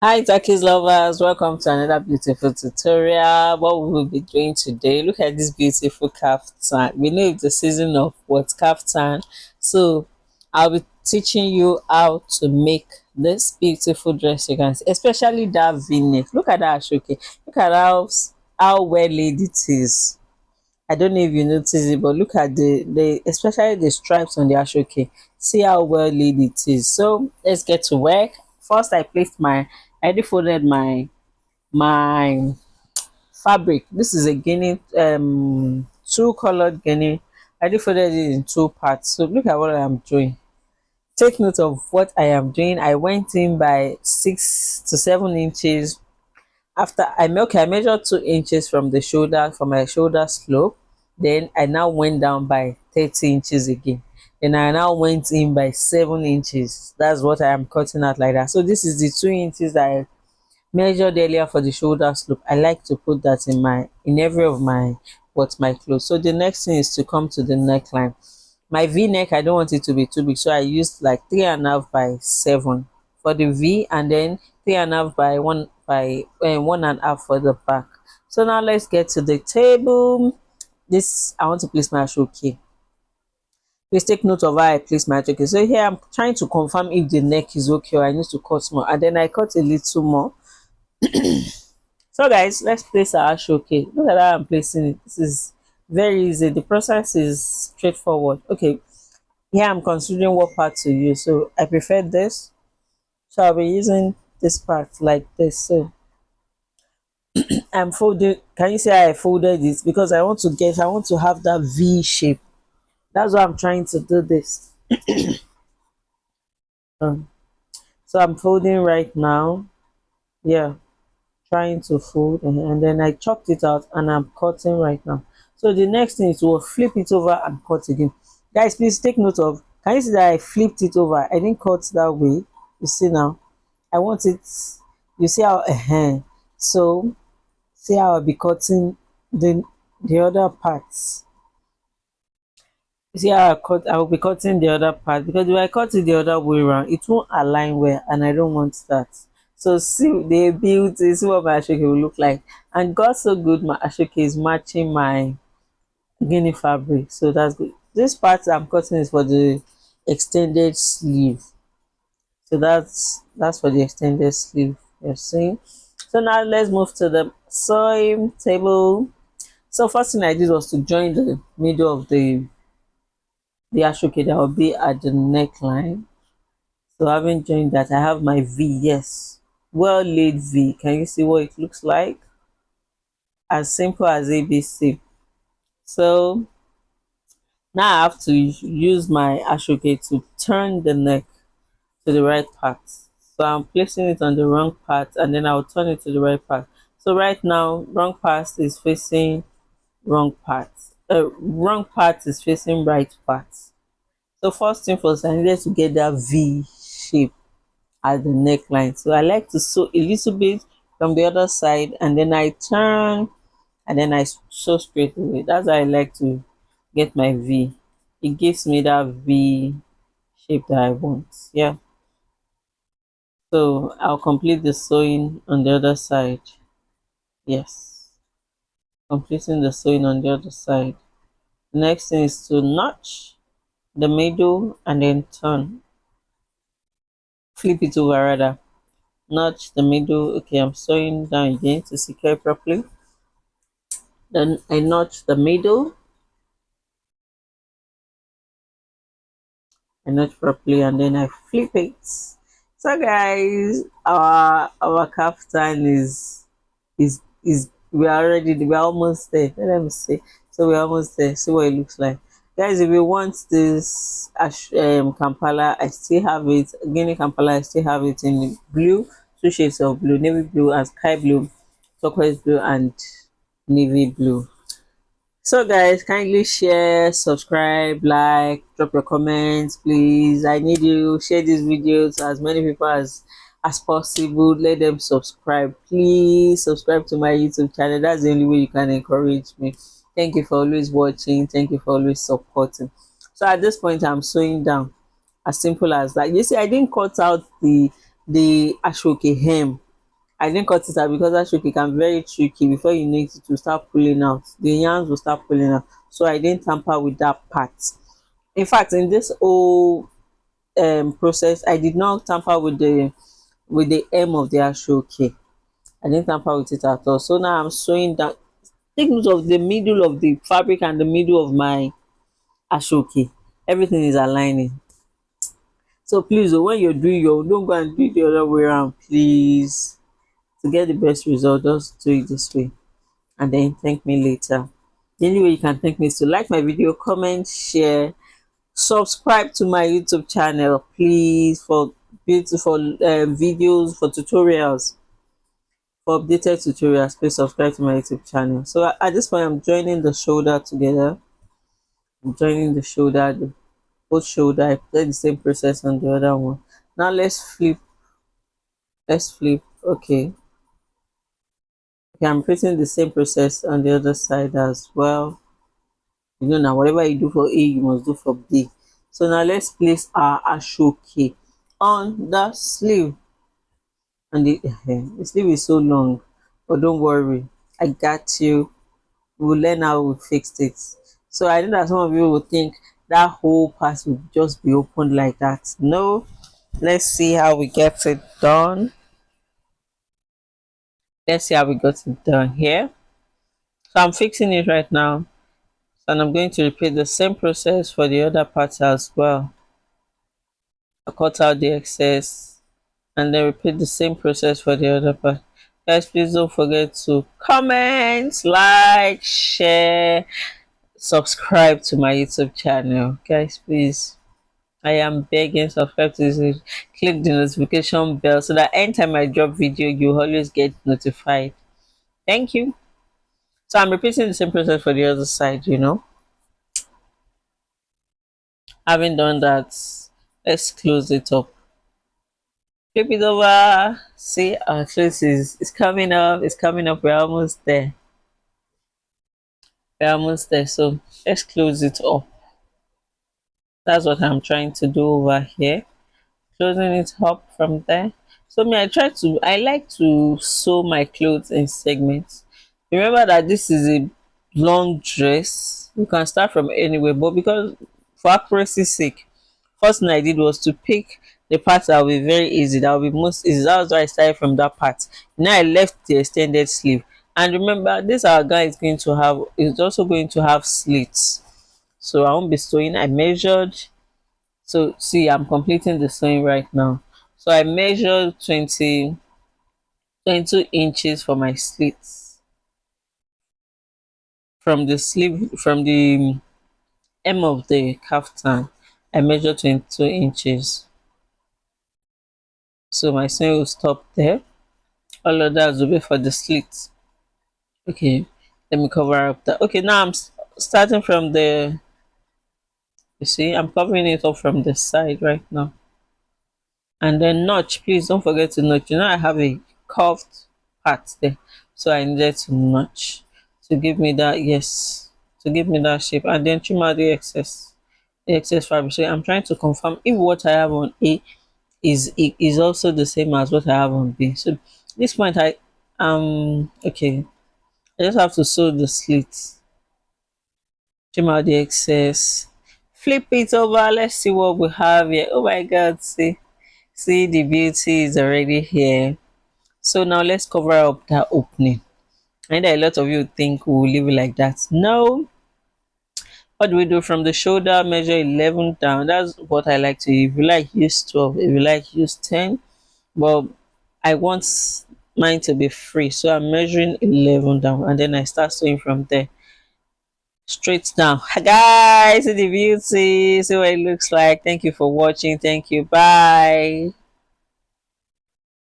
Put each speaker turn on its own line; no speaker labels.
Hi Zaki's lovers, welcome to another beautiful tutorial. What we will be doing today, look at this beautiful kaftan. We know it's the season of what kaftan, so I'll be teaching you how to make this beautiful dress. You can see, especially that v-neck. Look at that ashoke. Look at how well laid it is. I don't know if you notice it, but look at the especially the stripes on the ashoke. See how well laid it is. So let's get to work. First, I already folded my fabric. This is a guinea two colored guinea. I already folded it in two parts. So look at what I am doing. Take note of what I am doing. I went in by 6 to 7 inches. After I measured 2 inches from the shoulder, from my shoulder slope. Then I now went down by 30 inches again. Then I now went in by 7 inches. That's what I am cutting out like that. So this is the 2 inches that I measured earlier for the shoulder slope. I like to put that in every of my clothes. So the next thing is to come to the neckline. My v-neck, I don't want it to be too big, so I used like 3.5 by 7 for the v, and then 3.5 by 1 for the back. So now let's get to the table. This I want to place my ashoke. Please take note of how I place my ashoke. So here I'm trying to confirm if the neck is okay or I need to cut more, and then I cut a little more. So guys, let's place our ashoke. Look at how I'm placing it. This is very easy. The process is straightforward. Okay, here I'm considering what part to use. So I prefer this. So I'll be using this part like this. So I'm folding. Can you see how I folded it? Because I want to have that V shape. That's why I'm trying to do this. Um, so I'm folding right now. Yeah, trying to fold, and then I chopped it out and I'm cutting right now. So the next thing is to flip it over and cut again. Guys, please take note of, can you see that I flipped it over? I didn't cut that way. You see now, I want it, you see how so see how I'll be cutting the other parts. You see how I will be cutting the other part, because if I cut it the other way around, it won't align well, and I don't want that. So see the beauty, see what my ashoke will look like. And God so good, my ashoke is matching my guinea fabric, so that's good. This part I'm cutting is for the extended sleeve. So that's for the extended sleeve. You're seeing. So now let's move to the sewing table. So first thing I did was to join the middle of the ashoke that will be at the neckline. So having joined that, I have my V. Yes, well laid V. Can you see what it looks like? As simple as ABC. So now I have to use my ashoke to turn the neck to the right part. So I'm placing it on the wrong part, and then I'll turn it to the right part. So right now, wrong part is facing wrong part. Wrong part is facing right part. So first thing first, I needed to get that V shape at the neckline. So I like to sew a little bit from the other side, and then I turn, and then I sew straight away. That's how I like to get my V. It gives me that V shape that I want. Yeah. So I'll complete the sewing on the other side. Yes. Completing the sewing on the other side. Next thing is to notch the middle and then turn. Flip it over rather. Notch the middle. Okay, I'm sewing down again to secure it properly. Then I notch the middle. I notch properly, and then I flip it. So guys, our kaftan is we're almost there. Let me see. So we're almost there. See what it looks like. Guys, if you want this Kampala, I still have it. Guinea Kampala, I still have it in blue, two shades of blue, navy blue and sky blue, turquoise blue and navy blue. So guys, kindly share, subscribe, like, drop your comments, please. I need you share this video to as many people as possible. Let them subscribe. Please subscribe to my YouTube channel. That's the only way you can encourage me. Thank you for always watching. Thank you for always supporting. So at this point, I'm sewing down. As simple as that. You see, I didn't cut out the ashoke hem. I didn't cut it out because that shook can very tricky. Before you know it, it will start pulling out. The yarns will start pulling out. So I didn't tamper with that part. In fact, in this whole process, I did not tamper with the hem of the ashoke. I didn't tamper with it at all. So now I'm sewing that. Take note of the middle of the fabric and the middle of my ashoke. Everything is aligning. So please, when you're doing your own, don't go and do it the other way around, please. To get the best result, just do it this way and then thank me later. The only way you can thank me is to like my video, comment, share, subscribe to my YouTube channel, please, for beautiful videos, for tutorials, for updated tutorials. Please subscribe to my YouTube channel. So at this point, I'm joining the shoulder together. I'm joining the shoulder, the both shoulder. I play the same process on the other one. Now let's flip. Let's flip. Okay. Okay, I'm repeating the same process on the other side as well. You know, now whatever you do for A, you must do for B. So now let's place our ashoke on the sleeve. And the sleeve is so long, but don't worry, I got you. We'll learn how we fixed it. So I know that some of you will think that whole part will just be opened like that. No, let's see how we get it done. Let's see how we got it done here. So I'm fixing it right now, and I'm going to repeat the same process for the other parts as well. I cut out the excess and then repeat the same process for the other part. Guys, please don't forget to comment, like, share, subscribe to my YouTube channel. Guys, please, I am begging, subscribe to this, click the notification bell so that anytime I drop video, you always get notified. Thank you. So I'm repeating the same process for the other side, you know. Having done that, let's close it up. Flip it over. See, our close is coming up. It's coming up. We're almost there. We're almost there. So let's close it up. That's what I'm trying to do over here. Closing it up from there. So me, I like to sew my clothes in segments. Remember that this is a long dress. You can start from anywhere, but because for accuracy's sake, first thing I did was to pick the parts that will be very easy, that will be most easy. That was why I started from that part. Now I left the extended sleeve. And remember, this our guy is also going to have slits. So I won't be sewing. I measured. So see, I'm completing the sewing right now. So I measured 22 inches for my slits. From the sleeve, from the hem of the kaftan, I measured 22 inches. So my sewing will stop there. All of that will be for the slits. Okay, let me cover up that. Okay, now I'm starting from the, you see, I'm covering it up from the side right now. And then notch, please don't forget to notch. You know, I have a curved part there, so I needed to notch to give me that, yes, to give me that shape, and then trim out the excess fabric. So I'm trying to confirm if what I have on A is also the same as what I have on B. So at this point, okay, I just have to sew the slits, trim out the excess, flip it over. Let's see what we have here. Oh my God, see the beauty is already here. So now let's cover up that opening. And a lot of you think we'll leave it like that. No. What do we do? From the shoulder, measure 11 down. That's what I like to. If you like, use 12. If you like, use 10. But I want mine to be free, so I'm measuring 11 down, and then I start sewing from there straight down. Guys, see the beauty, see what it looks like. Thank you for watching. Thank you. Bye.